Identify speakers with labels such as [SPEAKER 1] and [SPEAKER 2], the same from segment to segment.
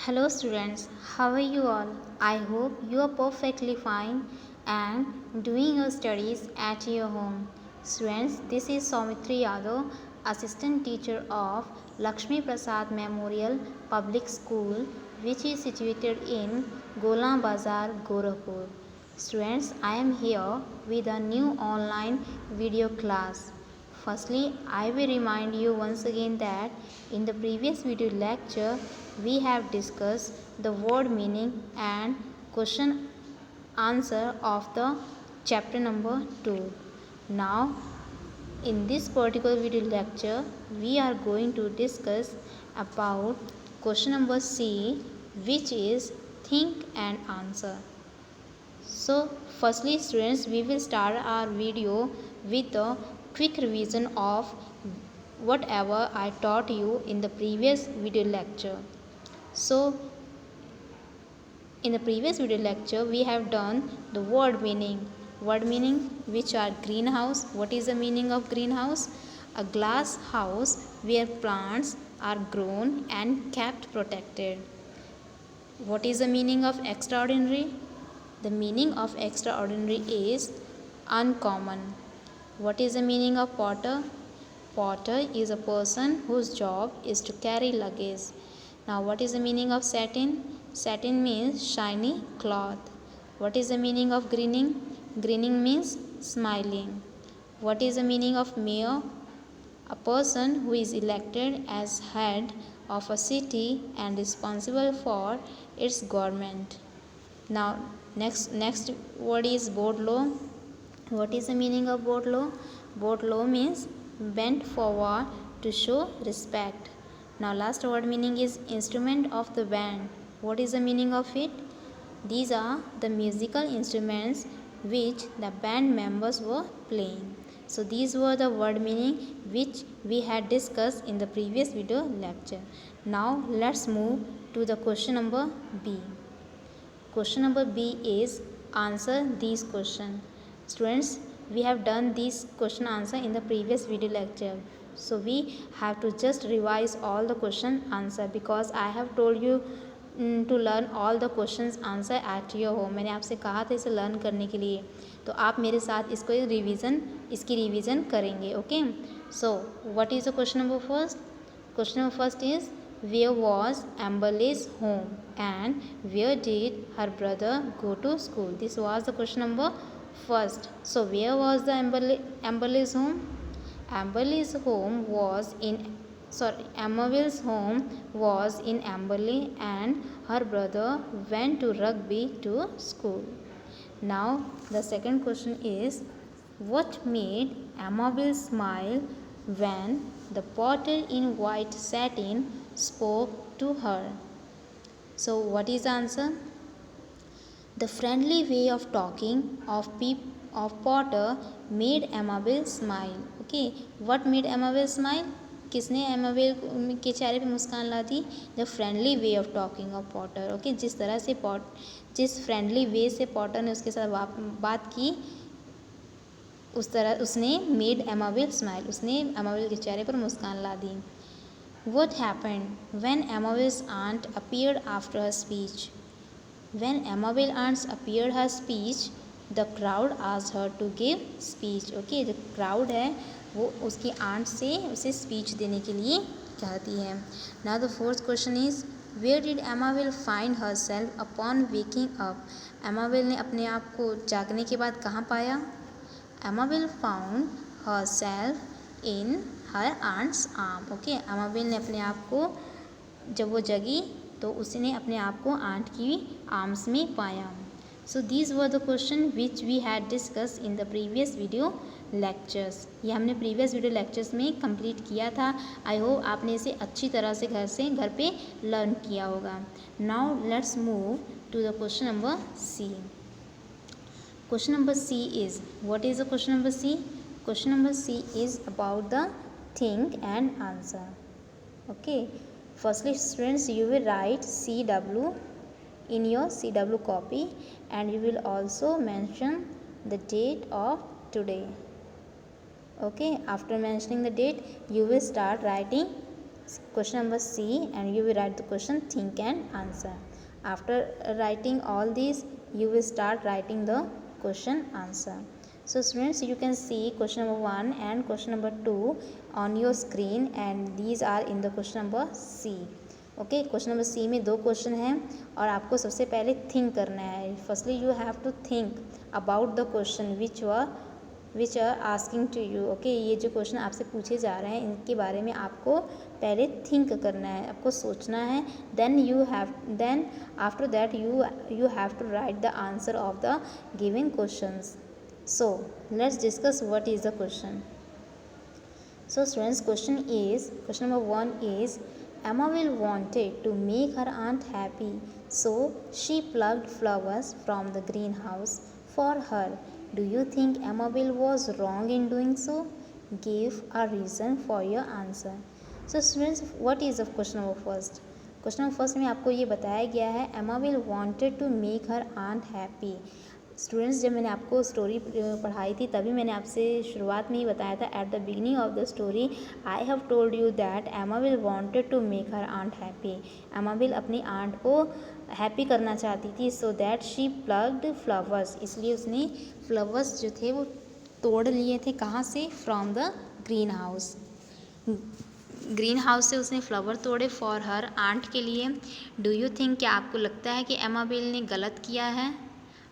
[SPEAKER 1] Hello students, how are you all? I hope you are perfectly fine and doing your studies at your home. Students, this is Saumitri Yadav, Assistant Teacher of Lakshmi Prasad Memorial Public School, which is situated in Gola Bazar, Gorakhpur. Students, I am here with a new online video class. Firstly, I will remind you once again that in the previous video lecture, we have discussed the word meaning and question answer of the chapter number 2. Now, in this particular video lecture, we are going to discuss about question number C, which is think and answer. So, firstly students, we will start our video with a quick revision of whatever I taught you in the previous video lecture. So, in the previous video lecture, we have done the word meaning. Word meaning which are greenhouse. What is the meaning of greenhouse? A glass house where plants are grown and kept protected. What is the meaning of extraordinary? The meaning of extraordinary is uncommon. What is the meaning of porter? Porter is a person whose job is to carry luggage. Now, what is the meaning of satin? Satin means shiny cloth. What is the meaning of grinning? Grinning means smiling. What is the meaning of mayor? A person who is elected as head of a city and responsible for its government. Now, next word is board law. What is the meaning of board law? Board law means bent forward to show respect. Now, last word meaning is instrument of the band. What is the meaning of it? These are the musical instruments which the band members were playing. So these were the word meaning which we had discussed in the previous video lecture. Now let's move to the question number B. Question number B is answer these questions. Students, we have done this question answer in the previous video lecture. So we have to just revise all the question answer because I have told you to learn all the questions answer at your home. मैंने आपसे कहा था इसे learn करने के लिए, तो आप मेरे साथ इसकी रिवीजन करेंगे. Okay, so what is the question number first? Question number first is where was Amberley's home and where did her brother go to school? This was the question number first. So where was the Amberley's home? Amberley's home was in Amberley's home was in Amberley and her brother went to Rugby to school. Now the second question is what made Amberley smile when the porter in white satin spoke to her? So what is the answer? The friendly way of talking of Porter made Amabel smile. Okay, what made Amabel smile? किसने एमाबेल के चेहरे पे मुस्कान ला दी? The friendly way of talking of Potter. Okay, जिस friendly way से Potter ने उसके साथ बात की उस तरह उसने मेड एमाबेल स्माइल, उसने एमाबेल के चेहरे पर मुस्कान ला दी. What happened when Amabel's aunt appeared after her speech? When Amabel's aunt appeared her speech, the crowd asked her to give speech. Okay, the crowd है वो उसकी आंट से उसे स्पीच देने के लिए कहती है. Now the fourth question is where did Amabel find herself upon waking up? Amabel ने अपने आप को जागने के बाद कहाँ पाया? Amabel found herself in her aunt's arm. Okay, Amabel ने अपने आप को जब वो जगी तो उसने अपने आप को आंट की आर्म्स में पाया. So these were the questions which we had discussed in the previous video lectures. ये हमने previous video lectures में complete किया था. I hope आपने इसे अच्छी तरह से घर पे learn किया होगा. Now let's move to the question number C. Question number C is, what is the question number C? Question number C is about the think and answer. Okay, firstly students, you will write CW in your CW copy and you will also mention the date of today. Okay, after mentioning the date you will start writing question number C, and you will write the question, think and answer. After writing all these, you will start writing the question answer. So students, you can see question number 1 and question number 2 on your screen, and these are in the question number C. Okay, question number C में 2 question हैं और आपको सबसे पहले think करना है. Firstly you have to think about the question which are asking to you. Okay, ये जो क्वेश्चन आपसे पूछे जा रहे हैं इनके बारे में आपको पहले थिंक करना है, आपको सोचना है. Then after that you have to write the answer of the given questions. So let's discuss what is the question. So students, question number 1 is, Amabel wanted to make her aunt happy, so she plucked flowers from the greenhouse for her. Do you think Amabel was wrong in doing so? Give a reason for your answer. So students, what is the question number first? Question number first में आपको ये बताया गया है, Amabel wanted to make her aunt happy. Students, जब मैंने आपको story पढ़ाई थी तभी मैंने आपसे शुरुआत में ही बताया था, at the beginning of the story I have told you that Amabel wanted to make her aunt happy. Amabel अपनी आंट को हैप्पी करना चाहती थी, so that she plucked flowers, इसलिए उसने फ्लावर्स जो थे वो तोड़ लिए थे. कहाँ से? From the green house. Green house से उसने फ्लावर तोड़े फॉर हर आंट के लिए. डू यू थिंक, क्या आपको लगता है कि एमाबिल ने गलत किया है?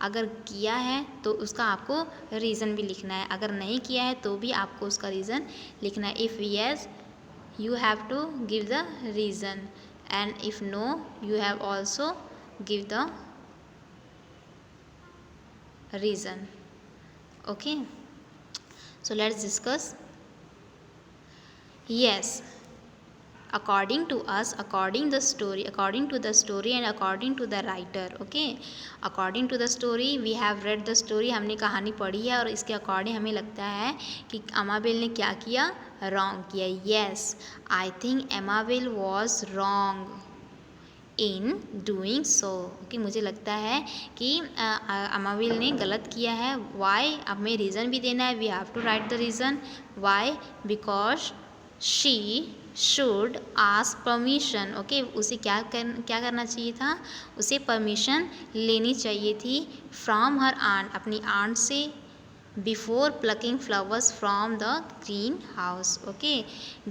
[SPEAKER 1] अगर किया है तो उसका आपको रीज़न भी लिखना है, अगर नहीं किया है तो भी आपको उसका रीज़न लिखना है. If yes, you have to give the reason, and if no, you have also give the reason. Okay, so let's discuss. Yes, according to us, according to the story and according to the writer. Okay, according to the story, we have read the story, हमने कहानी पढ़ी है और इसके according हमें लगता है कि अमाबेल ने क्या किया? रॉन्ग किया. Yes, I think Amabel was wrong in doing so. Okay, मुझे लगता है कि अमाबेल ने गलत किया है. वाई? अब हमें रीज़न भी देना है. We have to write the reason. Why? Because she should ask permission. Okay, उसे क्या करना चाहिए था? उसे परमिशन लेनी चाहिए थी फ्रॉम हर आंट, अपनी आंट से, before plucking flowers from the greenhouse. Okay,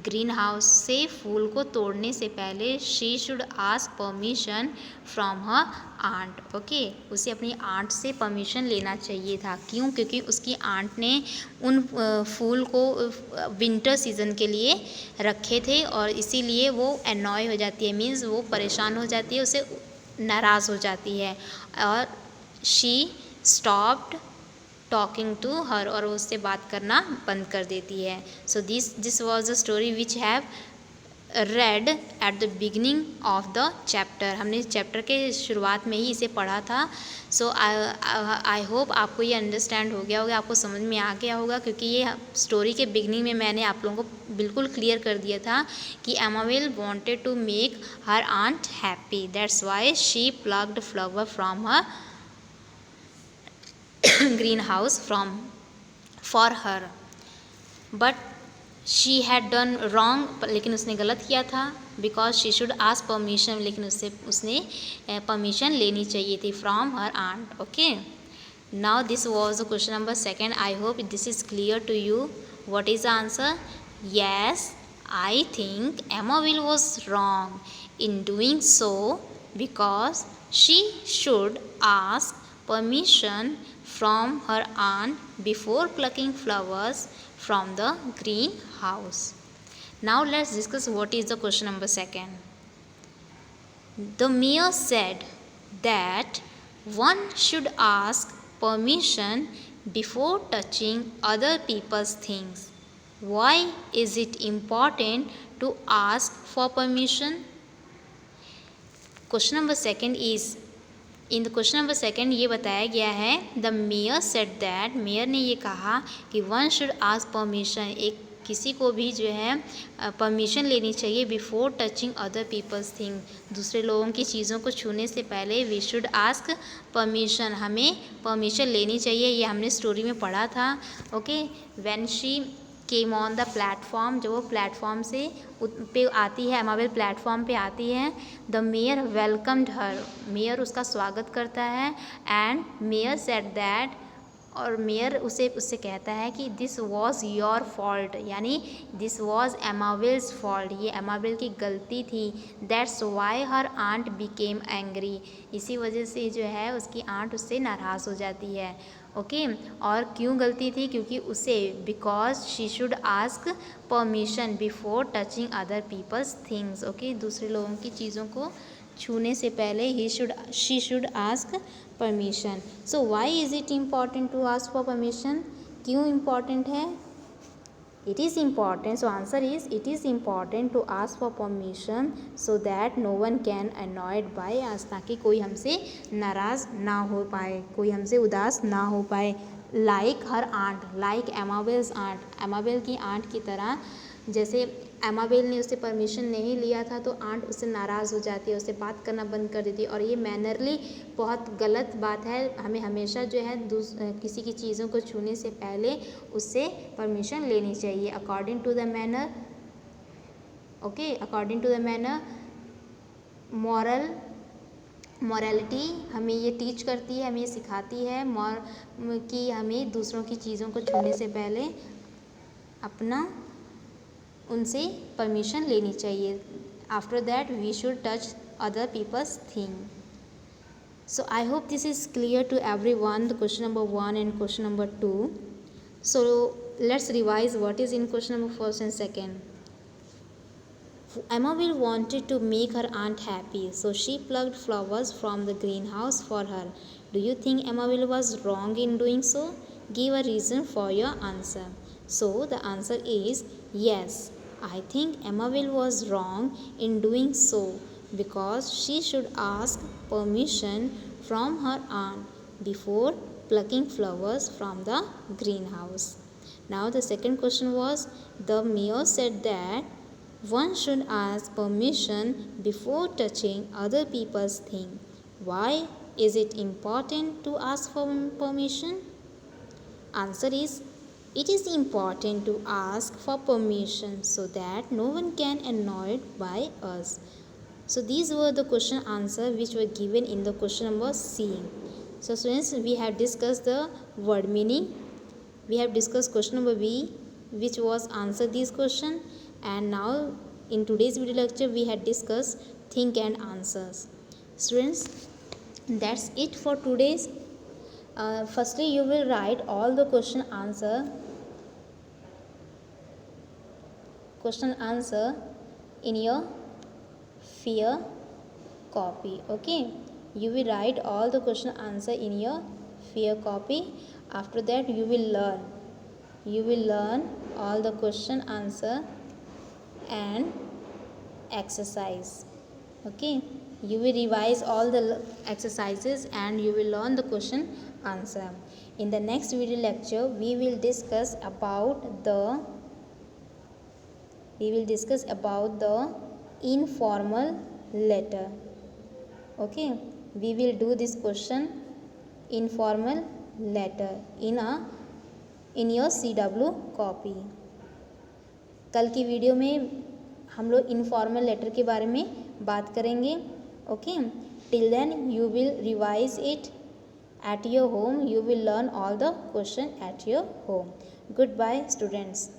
[SPEAKER 1] greenhouse से फूल को तोड़ने से पहले she should ask permission from her aunt. Okay, उसे अपनी आंट से परमिशन लेना चाहिए था. क्यों? क्योंकि उसकी आंट ने उन फूल को विंटर सीजन के लिए रखे थे और इसीलिए वो एनॉय हो जाती है, मीन्स वो परेशान हो जाती है, उसे नाराज़ हो जाती है. और she stopped talking to her, और उससे बात करना बंद कर देती है. So this was the story which have read at the beginning of the chapter. हमने चैप्टर के शुरुआत में ही इसे पढ़ा था. सो आई होप आपको ये अंडरस्टैंड हो गया होगा, आपको समझ में आ गया होगा, क्योंकि ये स्टोरी के बिगनिंग में मैंने आप लोगों को बिल्कुल क्लियर कर दिया था कि Amabel wanted to make her aunt happy, that's why she plucked flower from her greenhouse for her, but she had done wrong, लेकिन उसने गलत किया था. because she should ask permission, लेकिन उसने परमिशन लेनी चाहिए थी from her aunt. okay, now this was the question number 2. I hope this is clear to you. What is the answer? Yes, I think Amabel was wrong in doing so because she should ask permission from her aunt before plucking flowers from the greenhouse. Now let's discuss what is the question number 2. The mayor said that one should ask permission before touching other people's things. Why is it important to ask for permission? Question number 2 is, in the question number 2 ये बताया गया है, the mayor said that, mayor ने ये कहा कि one should ask permission, एक किसी को भी जो है परमिशन लेनी चाहिए before touching other people's thing, दूसरे लोगों की चीज़ों को छूने से पहले वी शुड आस्क परमिशन, हमें परमिशन लेनी चाहिए. ये हमने स्टोरी में पढ़ा था. Okay, when she came on the platform, जब वो प्लेटफॉर्म से पे आती है, एमाविल प्लेटफॉर्म पे आती है, the mayor welcomed her, mayor उसका स्वागत करता है, एंड मेयर सेड दैट, और मेयर उससे कहता है कि दिस वॉज योर फॉल्ट, यानी दिस वॉज एमाविल्स फॉल्ट, ये एमाविल की गलती थी, that's why her aunt became angry, इसी वजह से जो है उसकी आंट उससे नाराज़ हो जाती है। ओके और क्यों गलती थी, क्योंकि उसे because she should ask permission before touching other people's things. Okay दूसरे लोगों की चीज़ों को छूने से पहले she should ask permission. So why is it important to ask for permission, क्यों इम्पॉर्टेंट है? It is important, so answer is it is important to ask for permission so that no one can annoyed by us, ताकि कोई हमसे नाराज़ ना हो पाए, कोई हमसे उदास ना हो पाए। Like her aunt, like Amabel's aunt, Amabel की आंट की तरह, जैसे एमावेल ने उससे परमिशन नहीं लिया था तो आंट उससे नाराज़ हो जाती है, उससे बात करना बंद कर देती है, और ये मैनरली बहुत गलत बात है। हमें हमेशा जो है किसी की चीज़ों को छूने से पहले उससे परमिशन लेनी चाहिए, according to the manner. Okay according to the manner morality हमें ये टीच करती है, हमें ये सिखाती है कि हमें दूसरों की चीज़ों को छूने से पहले अपना उनसे परमिशन लेनी चाहिए। After that we should touch other people's thing. So I hope this is clear to everyone, the question number 1 and question number 2. So let's revise what is in question number 1 and 2. Amabile wanted to make her aunt happy, so she plucked flowers from the greenhouse for her. Do you think Amabile was wrong in doing so? Give a reason for your answer. So the answer is yes. I think Amabile was wrong in doing so because she should ask permission from her aunt before plucking flowers from the greenhouse. Now the second question was, the mayor said that one should ask permission before touching other people's things. Why is it important to ask for permission? Answer is, it is important to ask for permission so that no one can annoyed by us. So these were the question answer which were given in the question number C. So students, we have discussed the word meaning. We have discussed question number B, which was answer this question, and now in today's video lecture we had discussed think and answers. Students, that's it for today's. Firstly, you will write all the question answer in your fear copy. Okay, you will write all the question answer in your fear copy. After that you will learn all the question answer and exercise. Okay, you will revise all the exercises and you will learn the question answer. In the next video lecture we will discuss about the informal letter. Okay, we will do this question informal letter in your CW copy. कल की video में हम लोग informal letter के बारे में बात करेंगे. Okay, till then you will revise it at your home. You will learn all the question at your home. Goodbye students.